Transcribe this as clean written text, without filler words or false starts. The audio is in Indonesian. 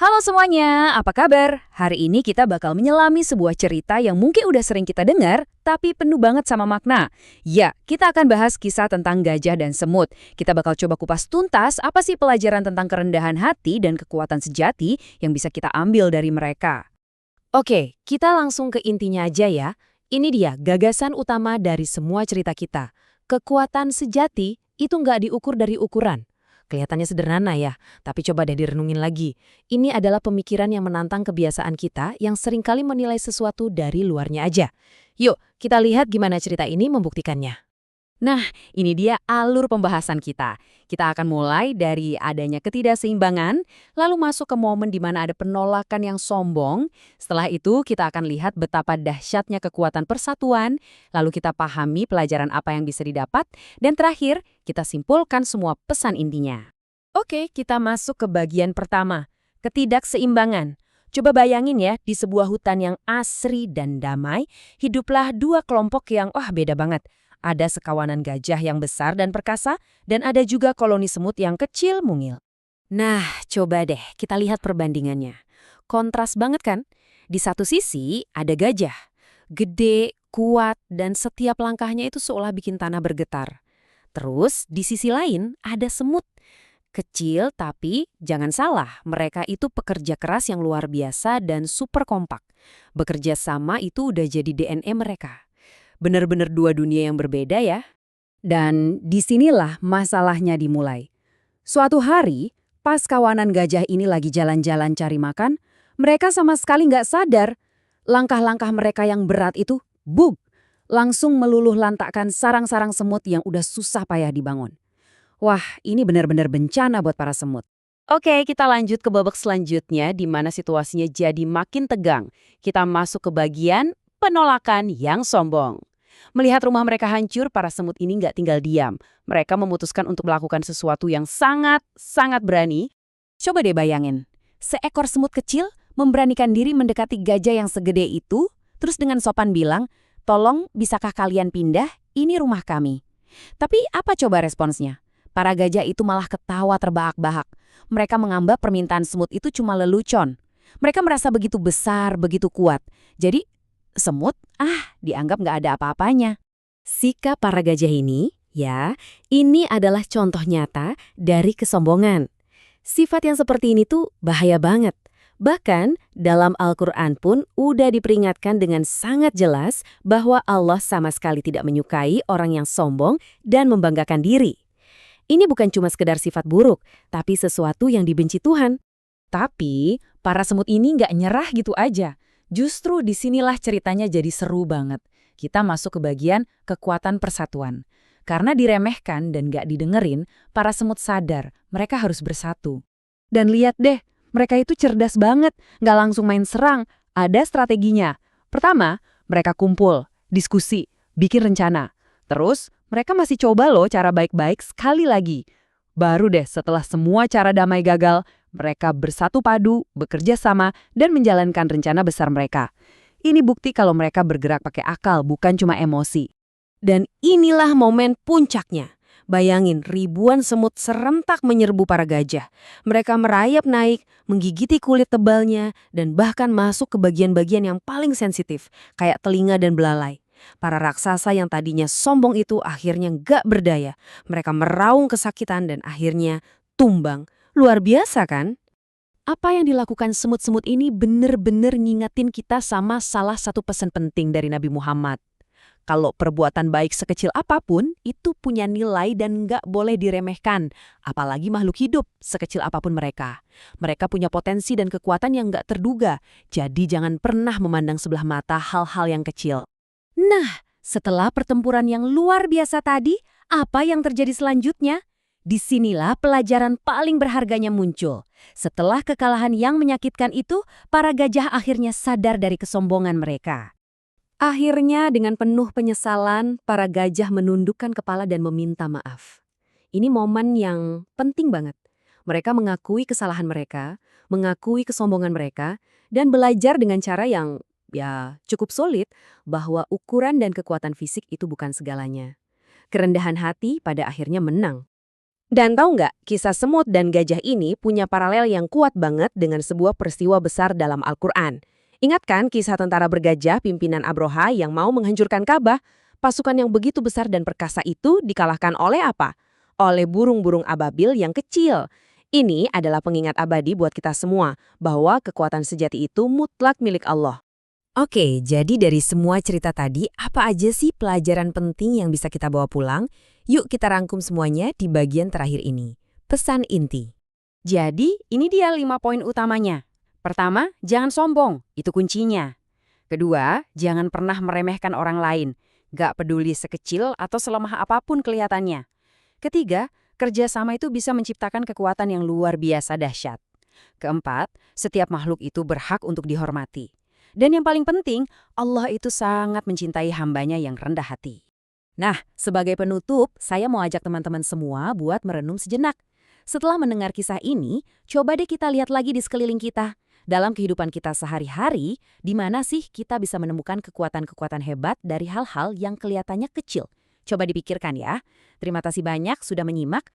Halo semuanya, apa kabar? Hari ini kita bakal menyelami sebuah cerita yang mungkin udah sering kita dengar, tapi penuh banget sama makna. Ya, kita akan bahas kisah tentang gajah dan semut. Kita bakal coba kupas tuntas apa sih pelajaran tentang kerendahan hati dan kekuatan sejati yang bisa kita ambil dari mereka. Oke, kita langsung ke intinya aja ya. Ini dia gagasan utama dari semua cerita kita. Kekuatan sejati itu nggak diukur dari ukuran. Kelihatannya sederhana ya, tapi coba deh direnungin lagi. Ini adalah pemikiran yang menantang kebiasaan kita yang seringkali menilai sesuatu dari luarnya aja. Yuk, kita lihat gimana cerita ini membuktikannya. Nah, ini dia alur pembahasan kita. Kita akan mulai dari adanya ketidakseimbangan, lalu masuk ke momen di mana ada penolakan yang sombong. Setelah itu, kita akan lihat betapa dahsyatnya kekuatan persatuan, lalu kita pahami pelajaran apa yang bisa didapat, dan terakhir, kita simpulkan semua pesan intinya. Oke, kita masuk ke bagian pertama, ketidakseimbangan. Coba bayangin ya, di sebuah hutan yang asri dan damai, hiduplah dua kelompok yang beda banget. Ada sekawanan gajah yang besar dan perkasa, dan ada juga koloni semut yang kecil mungil. Nah, coba deh kita lihat perbandingannya. Kontras banget kan? Di satu sisi ada gajah, gede, kuat, dan setiap langkahnya itu seolah bikin tanah bergetar. Terus di sisi lain ada semut. Kecil tapi jangan salah, mereka itu pekerja keras yang luar biasa dan super kompak. Bekerja sama itu udah jadi DNA mereka. Bener-bener dua dunia yang berbeda ya. Dan disinilah masalahnya dimulai. Suatu hari, pas kawanan gajah ini lagi jalan-jalan cari makan, mereka sama sekali nggak sadar langkah-langkah mereka yang berat itu, bug, langsung meluluh lantakkan sarang-sarang semut yang udah susah payah dibangun. Wah, ini benar-benar bencana buat para semut. Oke, kita lanjut ke babak selanjutnya di mana situasinya jadi makin tegang. Kita masuk ke bagian penolakan yang sombong. Melihat rumah mereka hancur, para semut ini nggak tinggal diam. Mereka memutuskan untuk melakukan sesuatu yang sangat berani. Coba deh bayangin, seekor semut kecil memberanikan diri mendekati gajah yang segede itu, terus dengan sopan bilang, "Tolong, bisakah kalian pindah? Ini rumah kami." Tapi apa coba responsnya? Para gajah itu malah ketawa terbahak-bahak. Mereka menganggap permintaan semut itu cuma lelucon. Mereka merasa begitu besar, begitu kuat. Jadi, semut, dianggap nggak ada apa-apanya. Sikap para gajah ini, ini adalah contoh nyata dari kesombongan. Sifat yang seperti ini tuh bahaya banget. Bahkan dalam Al-Quran pun udah diperingatkan dengan sangat jelas bahwa Allah sama sekali tidak menyukai orang yang sombong dan membanggakan diri. Ini bukan cuma sekedar sifat buruk, tapi sesuatu yang dibenci Tuhan. Tapi, para semut ini nggak nyerah gitu aja. Justru disinilah ceritanya jadi seru banget. Kita masuk ke bagian kekuatan persatuan. Karena diremehkan dan nggak didengerin, para semut sadar mereka harus bersatu. Dan lihat deh, mereka itu cerdas banget, nggak langsung main serang, ada strateginya. Pertama, mereka kumpul, diskusi, bikin rencana. Terus, mereka masih coba loh cara baik-baik sekali lagi. Baru deh setelah semua cara damai gagal, mereka bersatu padu, bekerja sama, dan menjalankan rencana besar mereka. Ini bukti kalau mereka bergerak pakai akal, bukan cuma emosi. Dan inilah momen puncaknya. Bayangin ribuan semut serentak menyerbu para gajah. Mereka merayap naik, menggigiti kulit tebalnya, dan bahkan masuk ke bagian-bagian yang paling sensitif, kayak telinga dan belalai. Para raksasa yang tadinya sombong itu akhirnya nggak berdaya. Mereka meraung kesakitan dan akhirnya tumbang. Luar biasa kan? Apa yang dilakukan semut-semut ini bener-bener ngingetin kita sama salah satu pesan penting dari Nabi Muhammad. Kalau perbuatan baik sekecil apapun, itu punya nilai dan nggak boleh diremehkan. Apalagi makhluk hidup, sekecil apapun mereka. Mereka punya potensi dan kekuatan yang nggak terduga. Jadi jangan pernah memandang sebelah mata hal-hal yang kecil. Nah, setelah pertempuran yang luar biasa tadi, apa yang terjadi selanjutnya? Disinilah pelajaran paling berharganya muncul. Setelah kekalahan yang menyakitkan itu, para gajah akhirnya sadar dari kesombongan mereka. Akhirnya dengan penuh penyesalan, para gajah menundukkan kepala dan meminta maaf. Ini momen yang penting banget. Mereka mengakui kesalahan mereka, mengakui kesombongan mereka, dan belajar dengan cara yang cukup sulit bahwa ukuran dan kekuatan fisik itu bukan segalanya. Kerendahan hati pada akhirnya menang. Dan tahu nggak, kisah semut dan gajah ini punya paralel yang kuat banget dengan sebuah peristiwa besar dalam Al-Quran. Ingat kan kisah tentara bergajah pimpinan Abroha yang mau menghancurkan Ka'bah? Pasukan yang begitu besar dan perkasa itu dikalahkan oleh apa? Oleh burung-burung ababil yang kecil. Ini adalah pengingat abadi buat kita semua bahwa kekuatan sejati itu mutlak milik Allah. Oke, jadi dari semua cerita tadi, apa aja sih pelajaran penting yang bisa kita bawa pulang? Yuk kita rangkum semuanya di bagian terakhir ini. Pesan inti. Jadi, ini dia 5 poin utamanya. Pertama, jangan sombong, itu kuncinya. Kedua, jangan pernah meremehkan orang lain, gak peduli sekecil atau selemah apapun kelihatannya. Ketiga, kerjasama itu bisa menciptakan kekuatan yang luar biasa dahsyat. Keempat, setiap makhluk itu berhak untuk dihormati. Dan yang paling penting, Allah itu sangat mencintai hambanya yang rendah hati. Nah, sebagai penutup, saya mau ajak teman-teman semua buat merenung sejenak. Setelah mendengar kisah ini, coba deh kita lihat lagi di sekeliling kita. Dalam kehidupan kita sehari-hari, di mana sih kita bisa menemukan kekuatan-kekuatan hebat dari hal-hal yang kelihatannya kecil? Coba dipikirkan ya. Terima kasih banyak sudah menyimak.